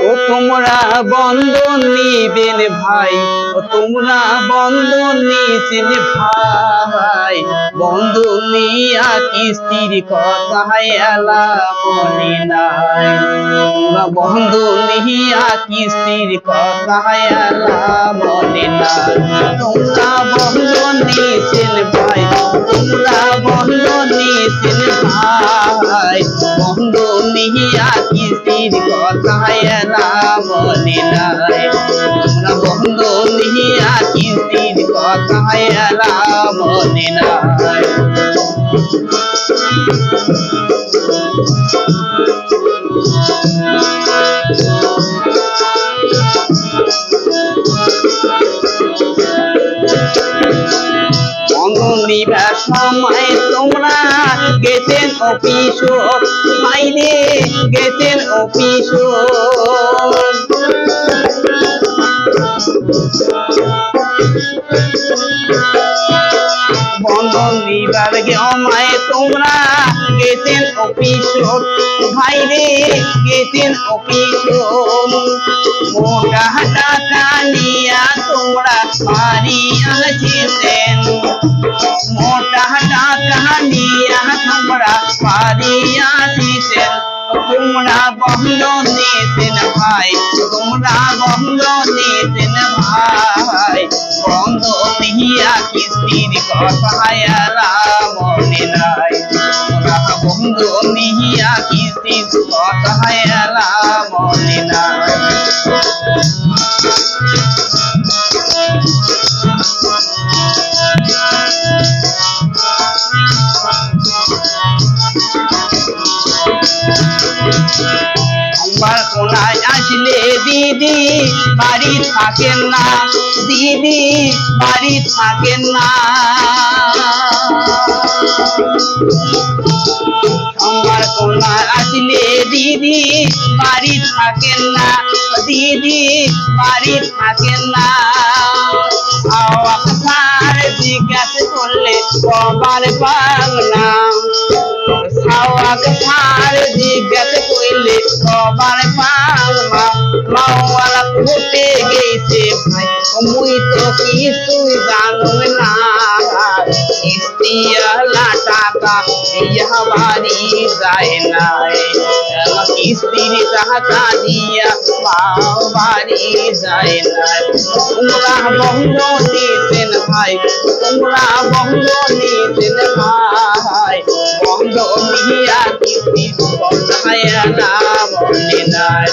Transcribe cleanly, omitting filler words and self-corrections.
ও তোমরা বন্ধন নিবেন ভাই, ও তোমরা বন্ধন নিছেন ভাই, বন্ধন নিয়া কিস্তির কথা এলা মনে নাই। তোমরা বন্ধন নিয়া কিস্তির কথা এলা মনে নাই। তোমরা বন্ধন নিছেন ভাই, তোমরা বন্ধন নিছেন ভাই, বন্ধন নিয়া কিস্তির কথা এলা মনে নাই। তোমরা বন্ধন নিয়া কিস্তির কথা এলা মনে নাই। বন্ধন নিবার সময় তোমরা গেছেন অফিস বাইরে, গেছেন অফিস। বন্ধন নিবার সময় তোমরা গেছেন অফিস ভাইরে, গেছেন অফিস। মোটা টাকা নিয়া তোমরা বাড়ি আসিতেন, মোটা টাকা নিয়া তোমরা বাড়ি আসিতেন। তোমরা বন্ধন নিতেন ভাই, তোমরা বন্ধন নিতেন ভাই, বন্ধন নিয়া কিস্তির কথা এলা মনে নাই। তোমরা বন্ধন নিয়া কিস্তির কথা এলা মনে নাই। আমার কোনায় আসলে দিদি বাড়ি থাকেন না, দিদি বাড়ি থাকেন না। আমার কোনায় আসলে দিদি বাড়ি থাকেন না, দিদি বাড়ি থাকেন না। আওয়াজ জিজ্ঞাসা করলে কবার পাগনা, সাওয়ার জিজ্ঞাসা করলে কবার পাগনা। মাওয়ালা ঘুরতে গেছে ভাই, মুই তো কিছুই জানো না। কিস্তিওয়ালা টাকা দিয়া বাড়ি যায় নাই, কিস্তির টাকা দিয়া বাড়ি যায় নাই। তোমরা বন্ধন নিতেন ভাই, তোমরা বন্ধন নিতেন ভাই, বন্ধন নিয়া কিস্তির কথা এলা মনে নাই।